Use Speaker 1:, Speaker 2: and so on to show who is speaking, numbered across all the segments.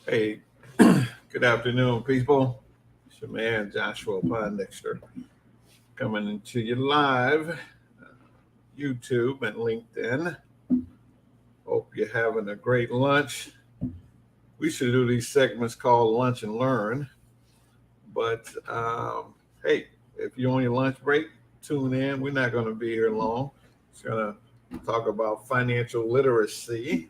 Speaker 1: Hey, good afternoon, people. It's your man Joshua Pondexter coming into you live, YouTube and LinkedIn. Hope you're having a great lunch. We should do these segments called Lunch and Learn. But hey, if you're on your lunch break, tune in. We're not going to be here long. It's going to talk about financial literacy,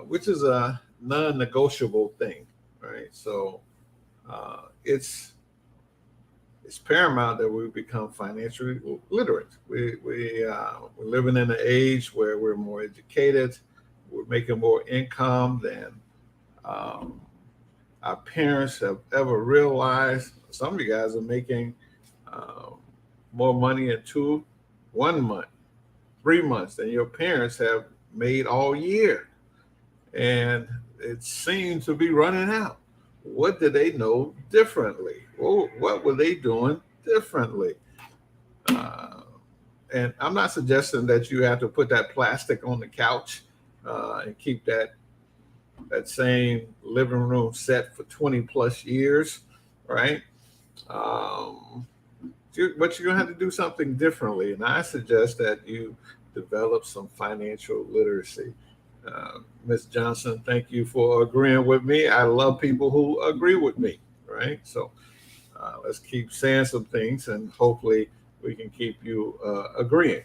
Speaker 1: which is a non-negotiable thing, right? So it's paramount that we become financially literate. We're living in an age where we're more educated, we're making more income than um, our parents have ever realized. Some of you guys are making um, more money in 1 month, 3 months than your parents have made all year, and it seems to be running out. What did they know differently? Well, what were they doing differently? Uh, and I'm not suggesting that you have to put that plastic on the couch and keep that same living room set for 20 plus years, right? Um, but you're gonna have to do something differently, and I suggest that you develop some financial literacy. Ms. Johnson, thank you for agreeing with me. I love people who agree with me, right? So let's keep saying some things, and hopefully we can keep you agreeing.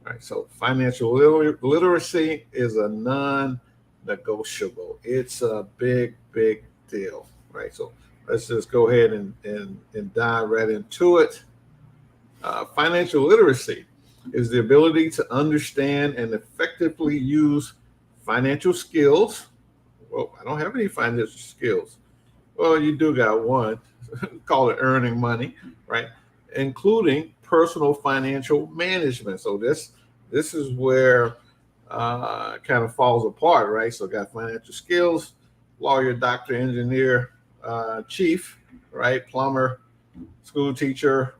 Speaker 1: All right. So financial literacy is a non-negotiable. It's a big, big deal, right? So let's just go ahead and dive right into it. Financial literacy is the ability to understand and effectively use financial skills. Well, I don't have any financial skills. Well, you do got one, call it earning money, right? Including personal financial management. So this is where it kind of falls apart, right? So got financial skills, lawyer, doctor, engineer, chief, right? Plumber, school teacher.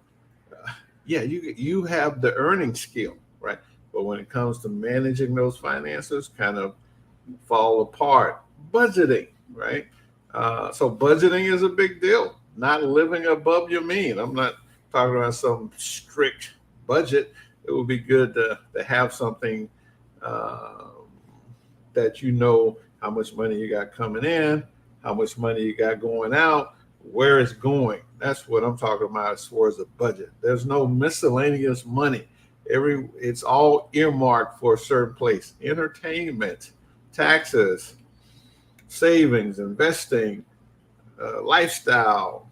Speaker 1: Yeah, you have the earning skill, right? But when it comes to managing those finances, kind of fall apart. Budgeting, right? So budgeting is a big deal. Not living above your mean. I'm not talking about some strict budget. It would be good to have something uh, that you know how much money you got coming in, how much money you got going out, where it's going. That's what I'm talking about as far as the budget. There's no miscellaneous money. It's all earmarked for a certain place. Entertainment, taxes, savings, investing, lifestyle.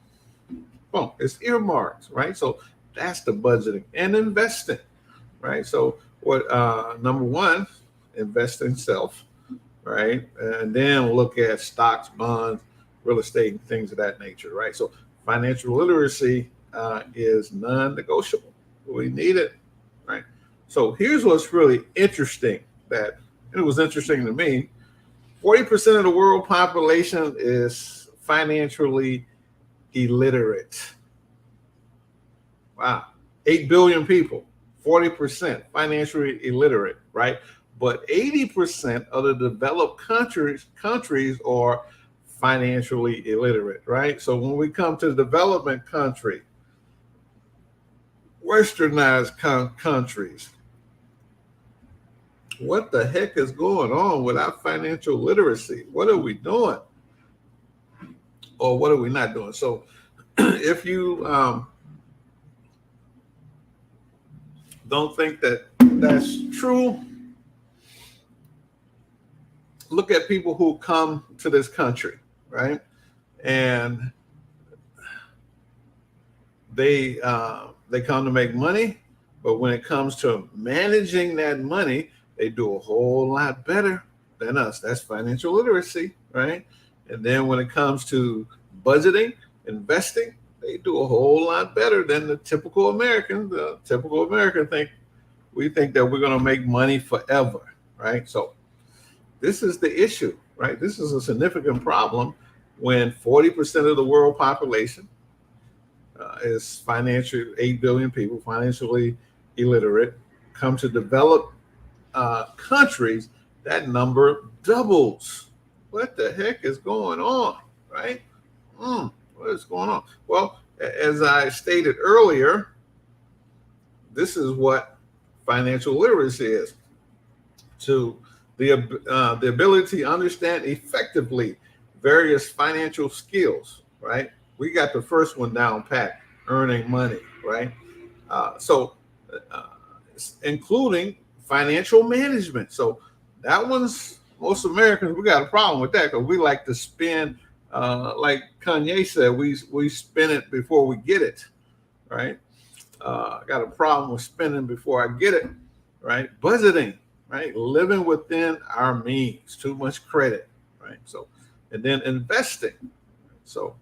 Speaker 1: Boom, it's earmarked, right? So that's the budgeting and investing, right? So what? Number one, invest in self, right? And then look at stocks, bonds, real estate, and things of that nature, right? So financial literacy is non-negotiable. We need it, right? So here's what's really interesting that and it was interesting to me. 40% of the world population is financially illiterate. Wow. 8 billion people, 40% financially illiterate, right? But 80% of the developed countries are financially illiterate, right? So when we come to the development country, westernized countries, what the heck is going on with our financial literacy? What are we doing? Or what are we not doing? So if you don't think that that's true, look at people who come to this country, right? And they come to make money, but when it comes to managing that money, they do a whole lot better than us. That's financial literacy, right? And then when it comes to budgeting, investing, they do a whole lot better than the typical American. The typical American we think that we're going to make money forever, right? So this is the issue, right? This is a significant problem when 40% of the world population is financially 8 billion people financially illiterate. Come to develop countries, that number doubles. what the heck is going on, right? What is going on? Well, as I stated earlier, this is what financial literacy is. To the ability to understand effectively various financial skills, right? We got the first one down pat, earning money, right? So including financial management. So that one's, most Americans, we got a problem with that because we like to spend, like Kanye said, we spend it before we get it, right? Got a problem with spending before I get it, right? Budgeting, right? Living within our means, too much credit, right? So, and then investing. So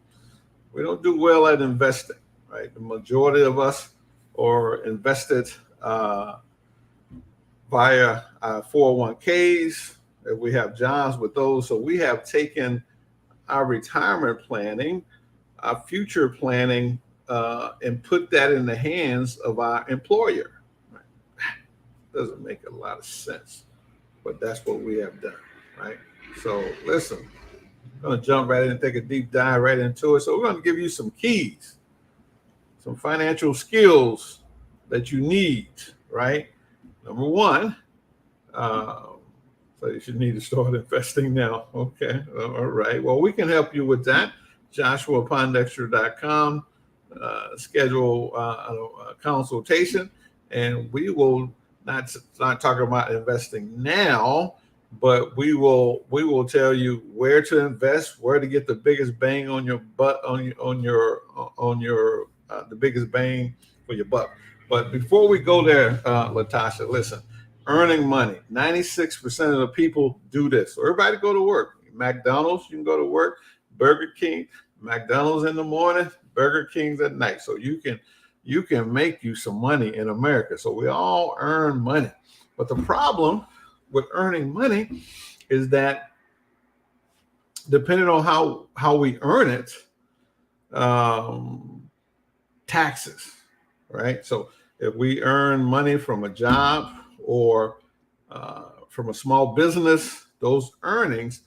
Speaker 1: we don't do well at investing, right? The majority of us are invested via 401ks. If we have jobs with those, so we have taken our retirement planning, our future planning, and put that in the hands of our employer. Right? Doesn't make a lot of sense, but that's what we have done, right? So listen, I'm going to jump right in and take a deep dive right into it. So we're going to give you some keys, some financial skills that you need, right? Number one, so you should need to start investing now. Okay, all right. Well, we can help you with that. JoshuaPondexter.com. Schedule a consultation, and we will not talking about investing now, but we will tell you where to invest, where to get the biggest bang on your butt, on your the biggest bang for your buck. But before we go there, Latasha, listen, earning money. 96% of the people do this. So everybody go to work. McDonald's, you can go to work. Burger King, McDonald's in the morning, Burger King's at night. So you can make you some money in America. So we all earn money. But the problem with earning money is that depending on how we earn it, taxes, right? So if we earn money from a job or from a small business, those earnings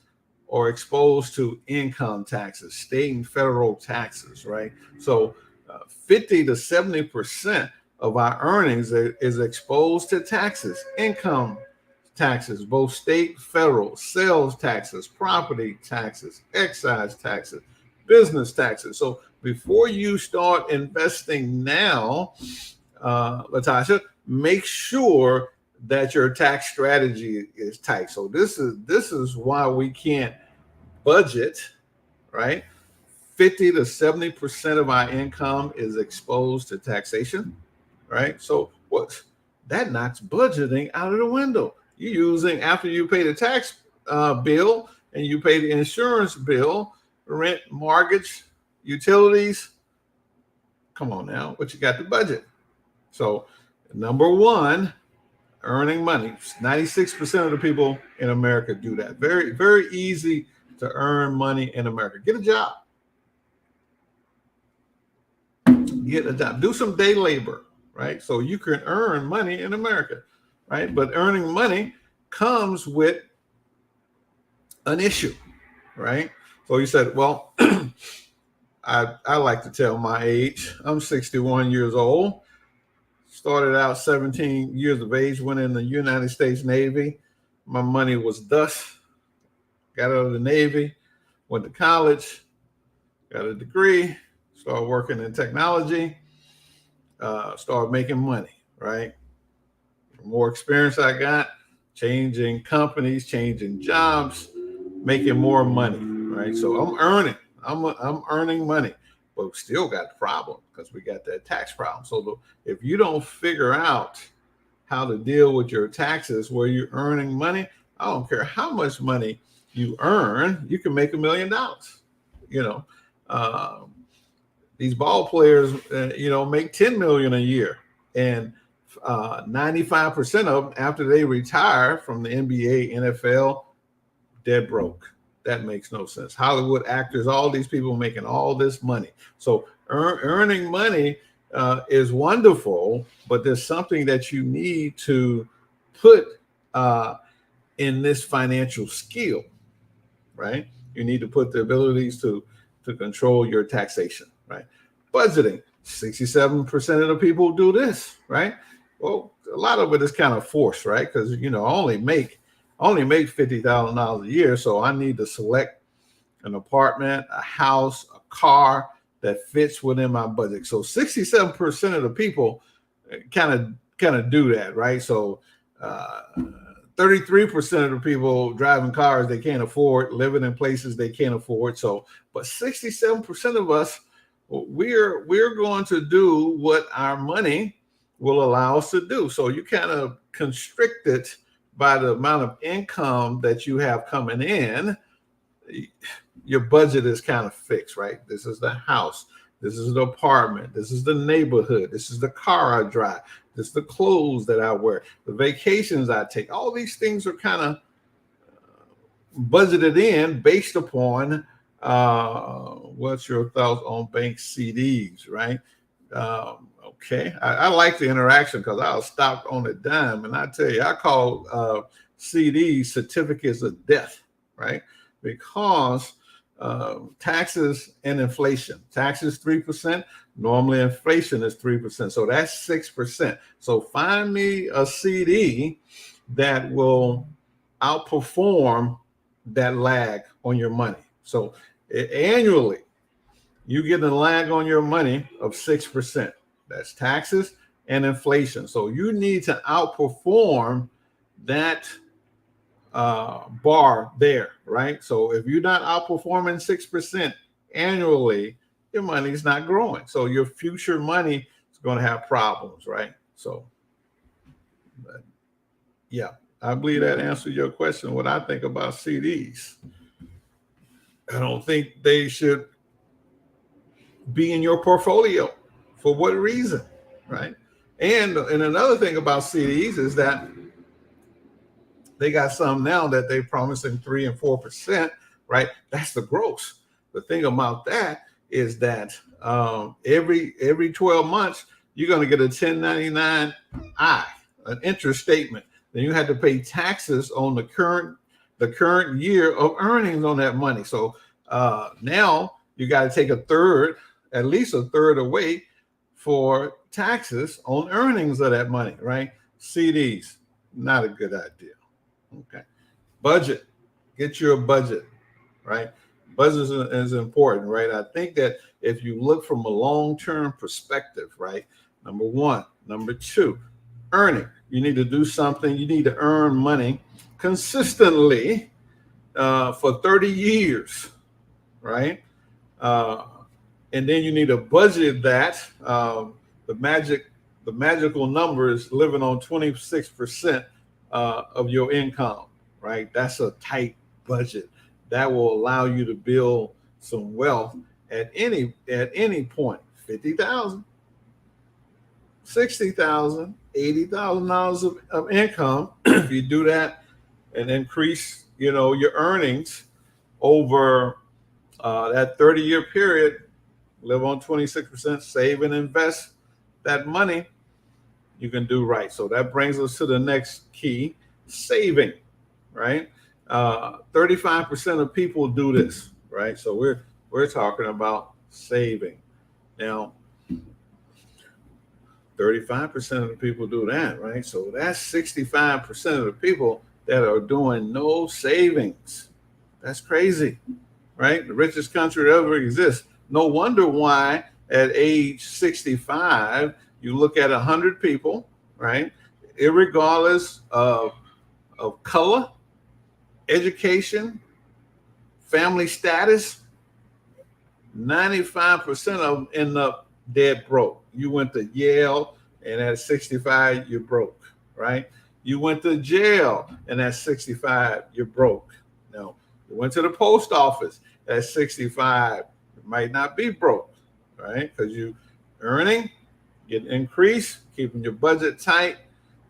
Speaker 1: are exposed to income taxes, state and federal taxes, right? So 50 to 70% of our earnings is exposed to taxes, income taxes, both state, federal, sales taxes, property taxes, excise taxes, business taxes. So before you start investing now, Latasha, make sure that your tax strategy is tight. So this is why we can't budget, right? 50 to 70% of our income is exposed to taxation, right? So what that knocks budgeting out of the window. You're using, after you pay the tax bill and you pay the insurance bill, rent, mortgage, utilities. Come on now, what you got to budget? So number one, earning money. 96% of the people in America do that. Very, very easy to earn money in America. Get a job. Get a job. Do some day labor, right? So you can earn money in America, right? But earning money comes with an issue, right? So you said, well, I like to tell my age. I'm 61 years old. Started out 17 years of age, went in the United States Navy. My money was dust. Got out of the Navy, went to college, got a degree, started working in technology, started making money, right? The more experience I got, changing companies, changing jobs, making more money, right? So I'm earning money, but we still got the problem because we got that tax problem. So if you don't figure out how to deal with your taxes where you're earning money, I don't care how much money you earn, you can make $1 million. You know, these ball players, make 10 million a year, and 95% of them after they retire from the NBA, NFL, dead broke. That makes no sense. Hollywood actors, all these people making all this money. So earning money is wonderful, but there's something that you need to put in this financial skill. right? You need to put the abilities to control your taxation, right? Budgeting, 67% of the people do this, right? Well, a lot of it is kind of forced, right? Because I only make $50,000 a year, so I need to select an apartment, a house, a car that fits within my budget. So 67% of the people kind of do that, right? So 33% of the people driving cars they can't afford, living in places they can't afford. So, but 67% of us, we're going to do what our money will allow us to do. So you kind of constrict it by the amount of income that you have coming in. Your budget is kind of fixed, right? This is the house. This is the apartment. This is the neighborhood. This is the car I drive. This is the clothes that I wear, the vacations I take. All these things are kind of budgeted in based upon what's your thoughts on bank CDs, right? Okay. I like the interaction because I'll stop on a dime. And I tell you, I call CDs certificates of death, right? Because taxes and inflation. Taxes 3%. Normally inflation is 3%. So that's 6%. So find me a CD that will outperform that lag on your money. So annually, you get a lag on your money of 6%. That's taxes and inflation. So you need to outperform that bar there, right? So if you're not outperforming 6% annually, your money's not growing. So your future money is going to have problems, right? So, yeah, I believe that answers your question. What I think about CDs, I don't think they should be in your portfolio. For what reason, right? And another thing about CDs is that they got some now that they're promising 3 and 4%, right? That's the gross. The thing about that is that every 12 months, you're going to get a 1099-I, an interest statement. Then you have to pay taxes on the current year of earnings on that money. So now you got to take at least a third away for taxes on earnings of that money, right? CDs, not a good idea. Okay. Budget. Get your budget, right? Budget is important, right? I think that if you look from a long-term perspective, right? Number one. Number two, earning. You need to do something. You need to earn money consistently for 30 years, right? And then you need to budget that. The magical number is living on 26% of your income, right? That's a tight budget that will allow you to build some wealth at any point. $50,000, $60,000, $80,000 of income. If you do that and increase, your earnings over that 30-year period, live on 26%, save and invest that money, you can do right. So that brings us to the next key, saving, right? 35% of people do this, right? So we're talking about saving. Now, 35% of the people do that, right? So that's 65% of the people that are doing no savings. That's crazy, right? The richest country that ever exists. No wonder why at age 65, you look at 100 people, right? Irregardless of color, education, family status, 95% of them end up dead broke. You went to Yale, and at 65, you're broke, right? You went to jail, and at 65, you're broke. Now, you went to the post office at 65, you might not be broke, right? Because you earning, get increase, keeping your budget tight.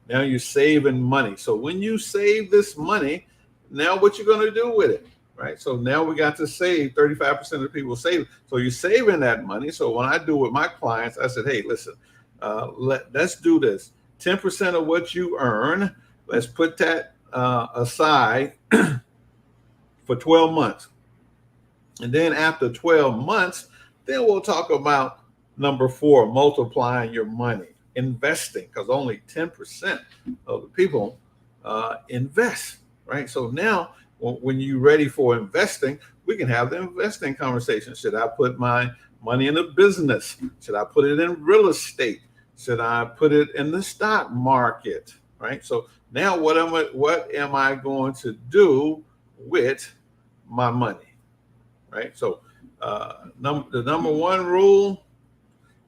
Speaker 1: Now you're saving money. So when you save this money, now what you're going to do with it, right? So now we got to save. 35% of the people save. So you're saving that money. So when I do with my clients, I said, hey, listen, let's do this. 10% of what you earn, let's put that aside for 12 months. And then after 12 months, then we'll talk about number 4, multiplying your money, investing, because only 10% of the people invest, right? So now when you're ready for investing, we can have the investing conversation. Should I put my money in a business? Should I put it in real estate? Should I put it in the stock market, right? So now what am I going to do with my money? Right. So the number 1 rule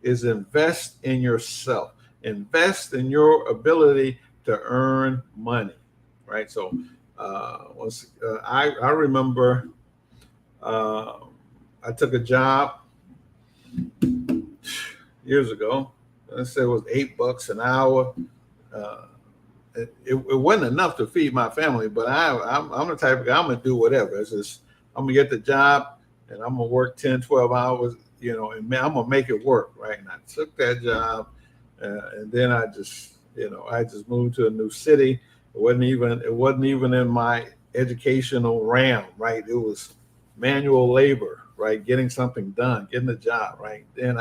Speaker 1: is invest in yourself. Invest in your ability to earn money. Right. So I remember I took a job years ago. Let's say it was $8 an hour. It wasn't enough to feed my family, but I'm the type of guy, I'm gonna do whatever. It's just I'm gonna get the job and I'm gonna work 10, 12 hours, and I'm gonna make it work, right? And I took that job, and then I just moved to a new city. It wasn't even in my educational realm, right? It was manual labor, right? Getting something done, getting a job, right? Then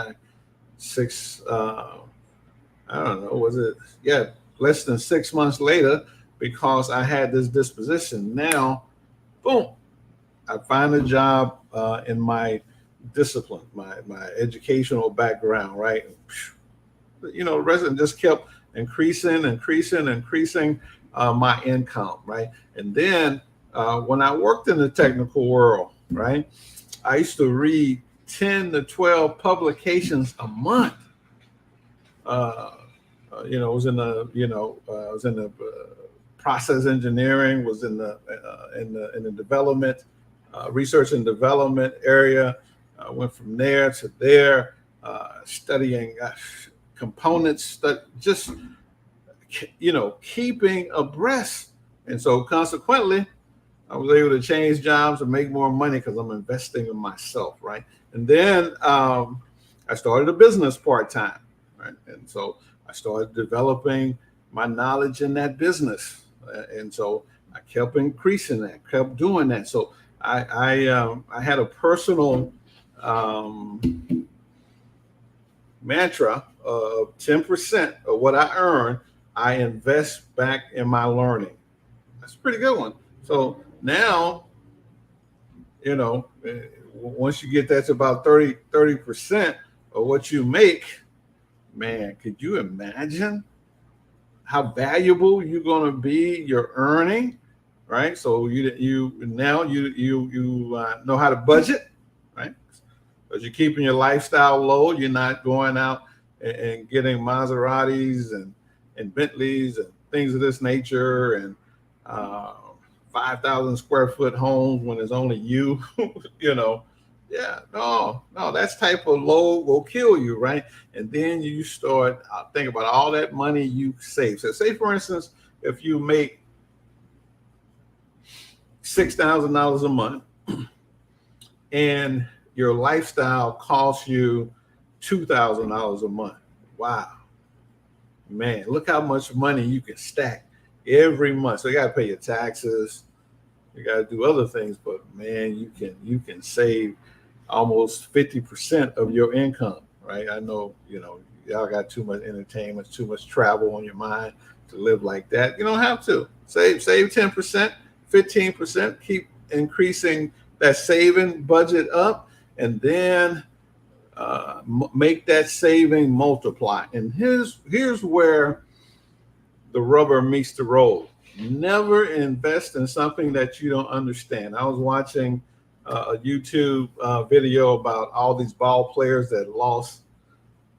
Speaker 1: less than 6 months later, because I had this disposition, now, boom, I find a job in my discipline, my educational background, right? The resident just kept increasing my income, right? And then when I worked in the technical world, right, I used to read 10 to 12 publications a month. I was in the process engineering, was in the development, research and development area. I went from there to there, studying components, just keeping abreast. And so consequently, I was able to change jobs and make more money because I'm investing in myself, right? And then I started a business part-time, right? And so I started developing my knowledge in that business. And so I kept increasing that, kept doing that. So I had a personal mantra of 10% of what I earn, I invest back in my learning. That's a pretty good one. So now, once you get that to about 30% of what you make, man, could you imagine how valuable you're going to be? You're earning, right? So you know how to budget, right? Because you're keeping your lifestyle low. You're not going out and getting Maseratis and Bentleys and things of this nature and 5,000 square foot homes when it's only you, Yeah, no, that's type of low will kill you, right? And then you start think about all that money you save. So say, for instance, if you make $6,000 a month and your lifestyle costs you $2,000 a month. Wow, man, look how much money you can stack every month. So you got to pay your taxes, you got to do other things, but man, you can save almost 50% of your income, right? I know, y'all got too much entertainment, too much travel on your mind to live like that. You don't have to. Save 10%, 15%, keep increasing that saving budget up, and then make that saving multiply. And here's where the rubber meets the road. Never invest in something that you don't understand. I was watching a YouTube video about all these ball players that lost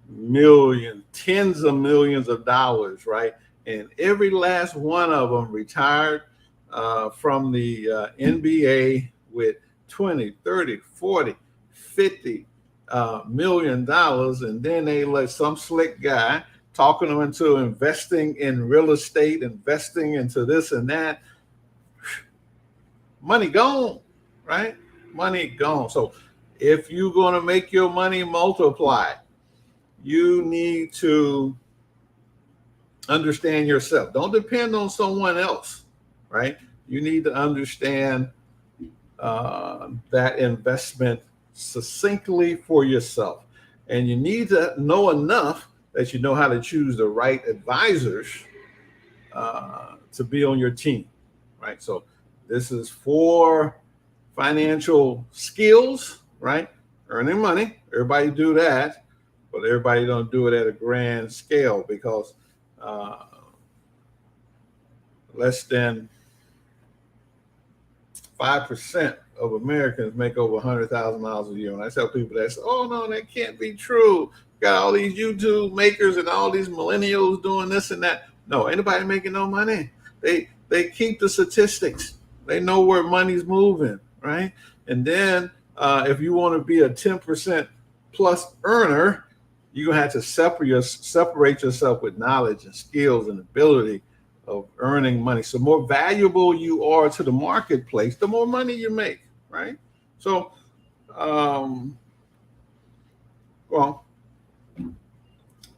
Speaker 1: millions, tens of millions of dollars, right? And every last one of them retired from the NBA with 20, 30, 40, 50 million dollars. And then they let some slick guy talking them into investing in real estate, investing into this and that. Money gone, right? Money gone. So if you're going to make your money multiply, you need to understand yourself. Don't depend on someone else, right? You need to understand that investment succinctly for yourself. And you need to know enough that you know how to choose the right advisors to be on your team, right? So this is for financial skills, right? Earning money. Everybody do that, but everybody don't do it at a grand scale because less than 5% of Americans make over $100,000 a year. And I tell people that, oh no, that can't be true. Got all these YouTube makers and all these millennials doing this and that. No, anybody making no money. They keep the statistics. They know where money's moving, right? And then if you want to be a 10% plus earner, you're gonna have to separate yourself with knowledge and skills and ability of earning money. So more valuable you are to the marketplace, the more money you make, right? So, well,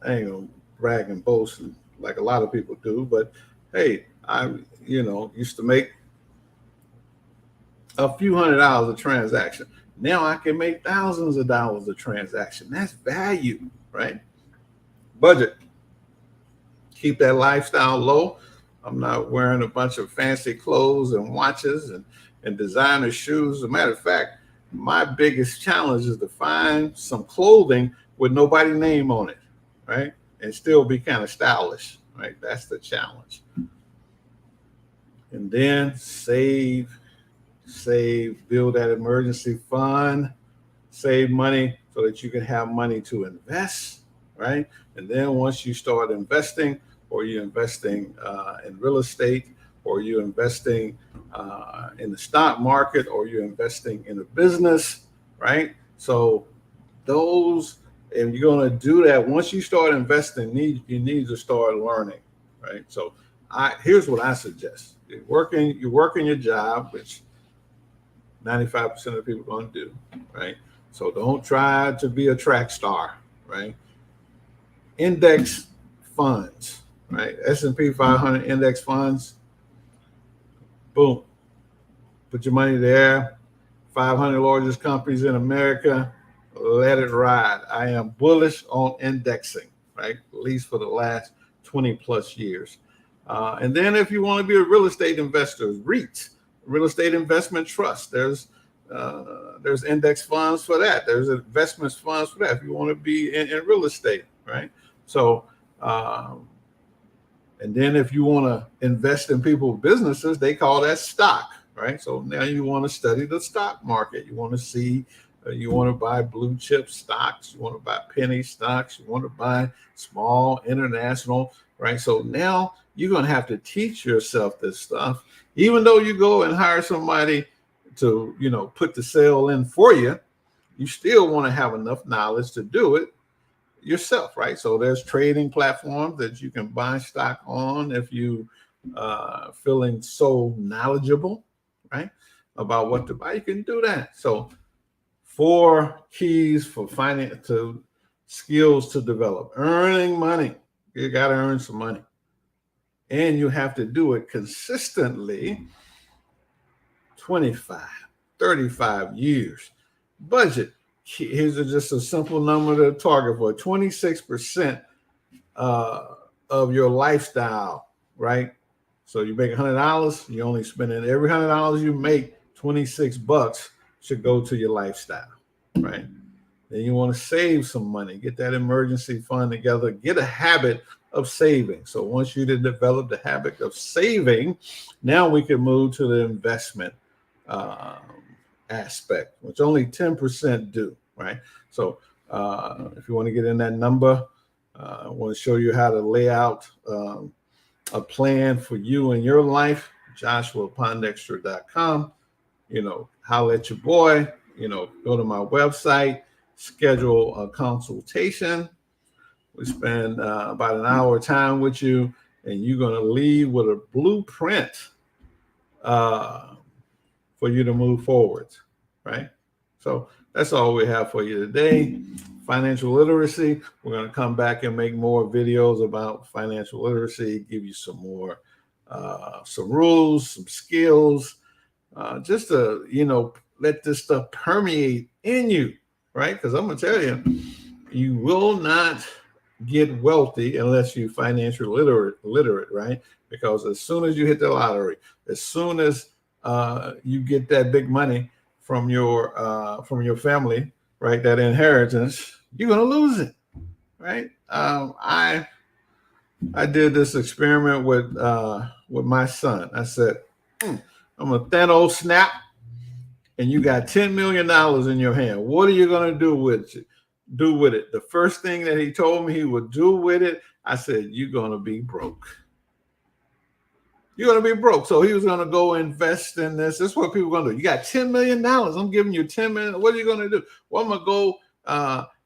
Speaker 1: I ain't gonna brag and boast like a lot of people do, but hey, I, used to make a few $100s a transaction. Now I can make thousands of dollars a transaction. That's value, right? Budget. Keep that lifestyle low. I'm not wearing a bunch of fancy clothes and watches and designer shoes. As a matter of fact, my biggest challenge is to find some clothing with nobody's name on it, right? And still be kind of stylish, right? That's the challenge. And then save, build that emergency fund, save money so that you can have money to invest, right? And then once you start investing, or you're investing in real estate, or you're investing in the stock market, or you're investing in a business, right? So those, and you're going to do that. Once you start investing, you need to start learning, right? So here's what I suggest. You're working your job, which 95% of people don't do, right? So don't try to be a track star, right? Index funds, right? S&P 500 index funds. Boom. Put your money there. 500 largest companies in America. Let it ride. I am bullish on indexing, right? At least for the last 20 plus years. And then if you want to be a real estate investor, REITs, real estate investment trust. There's index funds for that. There's investment funds for that if you want to be in real estate, right? So, and then if you want to invest in people's businesses, they call that stock, right? So now you want to study the stock market. You want to see, you want to buy blue chip stocks. You want to buy penny stocks. You want to buy small international, right? So now you're going to have to teach yourself this stuff, even though you go and hire somebody to, put the sale in for you. You still want to have enough knowledge to do it yourself, right? So there's trading platforms that you can buy stock on if you feeling so knowledgeable, right, about what to buy. You can do that. So 4 keys for finance to skills to develop. Earning money. You got to earn some money. And you have to do it consistently 25, 35 years. Budget. Here's just a simple number to target for 26% of your lifestyle, right? So you make $100, you only spending every $100 you make, $26 should go to your lifestyle, right? Then you want to save some money, get that emergency fund together, get a habit of saving. So once you develop the habit of saving, now we can move to the investment aspect, which only 10% do, right? So if you want to get in that number, I want to show you how to lay out a plan for you and your life. JoshuaPondexter.com. Holler at your boy. Go to my website, schedule a consultation. We spend about an hour time with you, and you're going to leave with a blueprint for you to move forward, right? So that's all we have for you today. Financial literacy. We're going to come back and make more videos about financial literacy, give you some more, some rules, some skills, just to, let this stuff permeate in you, right? Because I'm going to tell you, you will not get wealthy unless you financially literate, right? Because as soon as you hit the lottery, as soon as you get that big money from your family, right, that inheritance, you're going to lose it, right? I did this experiment with my son. I said, I'm a Thanos snap, and you got $10 million in your hand. What are you going to do with it? The first thing that he told me he would do with it, I said, you're going to be broke. You're going to be broke. So he was going to go invest in this. This is what people are going to do. You got $10 million. I'm giving you $10 million. What are you going to do? Well, I'm going to go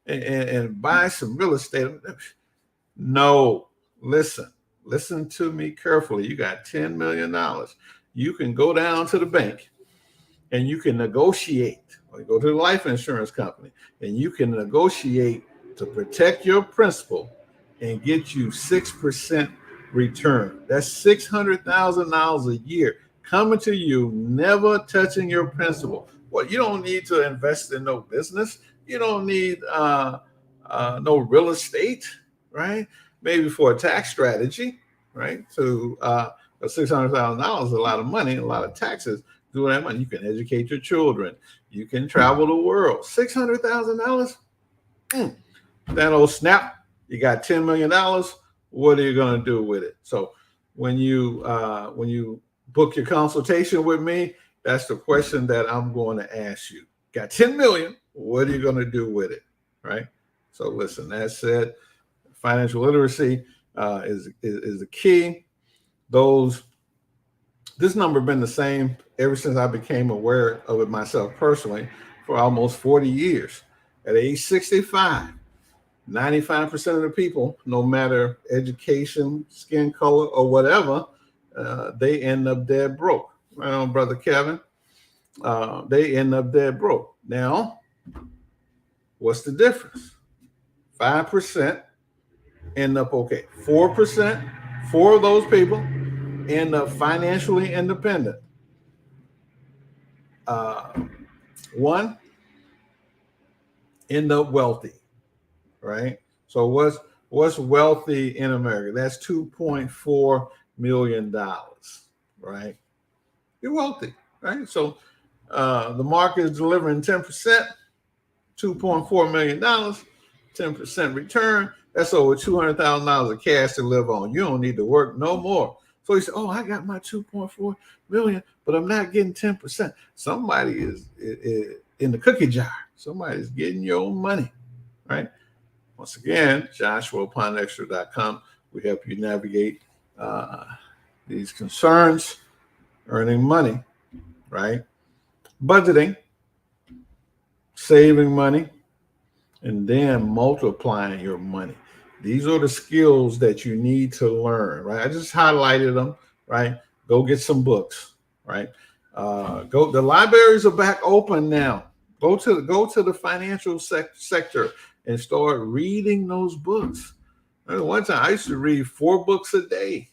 Speaker 1: and buy some real estate. No, listen to me carefully. You got $10 million. You can go down to the bank and you can negotiate, or you go to the life insurance company and you can negotiate to protect your principal and get you 6% return. That's $600,000 a year coming to you, never touching your principal. Well, you don't need to invest in no business. You don't need no real estate, right? Maybe for a tax strategy, right? So $600,000 is a lot of money, a lot of taxes. Do that money. You can educate your children. You can travel the world. $600,000. That old snap. You got $10 million. What are you going to do with it? So when you book your consultation with me, that's the question that I'm going to ask you. Got 10 million. What are you going to do with it? Right? So listen, that said, financial literacy is the key. This number has been the same ever since I became aware of it myself personally for almost 40 years. At age 65, 95% of the people, no matter education, skin color, or whatever, they end up dead broke. Right on, Brother Kevin. They end up dead broke. Now, what's the difference? 5% end up okay. 4%, 4 of those people end up financially independent. 1 end up wealthy, right? So what's wealthy in America? That's $2.4 million, right? You're wealthy, right? So the market is delivering 10%, $2.4 million, 10% return. That's over $200,000 of cash to live on. You don't need to work no more. So he said, oh, I got my 2.4 million, but I'm not getting 10%. Somebody is in the cookie jar. Somebody's getting your money, right? Once again, JoshuaPondexter.com. We help you navigate these concerns, earning money, right? Budgeting, saving money, and then multiplying your money. These are the skills that you need to learn, right? I just highlighted them, right? Go get some books, right? The libraries are back open now. Go to the financial sector and start reading those books. One time I used to read 4 books a day,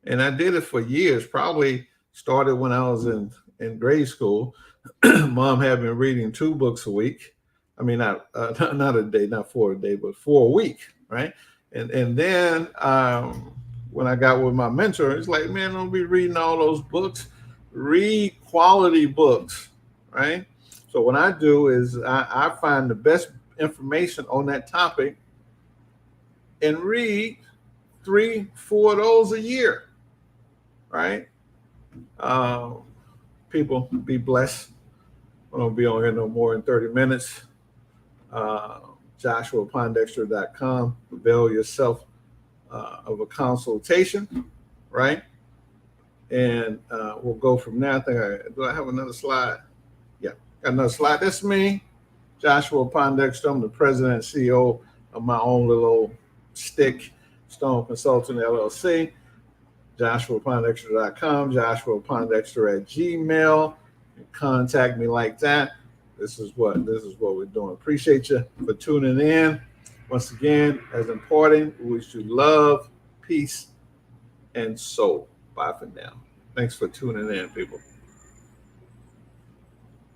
Speaker 1: and I did it for years. Probably started when I was in grade school. Mom had me reading 2 books a week. I mean, not a day, not 4 a day, but 4 a week, right? And then when I got with my mentor, it's like, man, don't be reading all those books. Read quality books, right? So what I do is I find the best information on that topic and read 3, 4 of those a year, right? People, be blessed. I don't be on here no more than 30 minutes. JoshuaPondexter.com. Avail yourself of a consultation, right? And we'll go from there. Do I have another slide? Yeah, got another slide. That's me, Joshua Pondexter. I'm the president and CEO of my own little stick, Stone Consulting LLC. JoshuaPondexter.com, JoshuaPondexter@gmail. Contact me like that. This is what we're doing. Appreciate you for tuning in. Once again, as important, we wish you love, peace, and soul. Bye for now. Thanks for tuning in, people.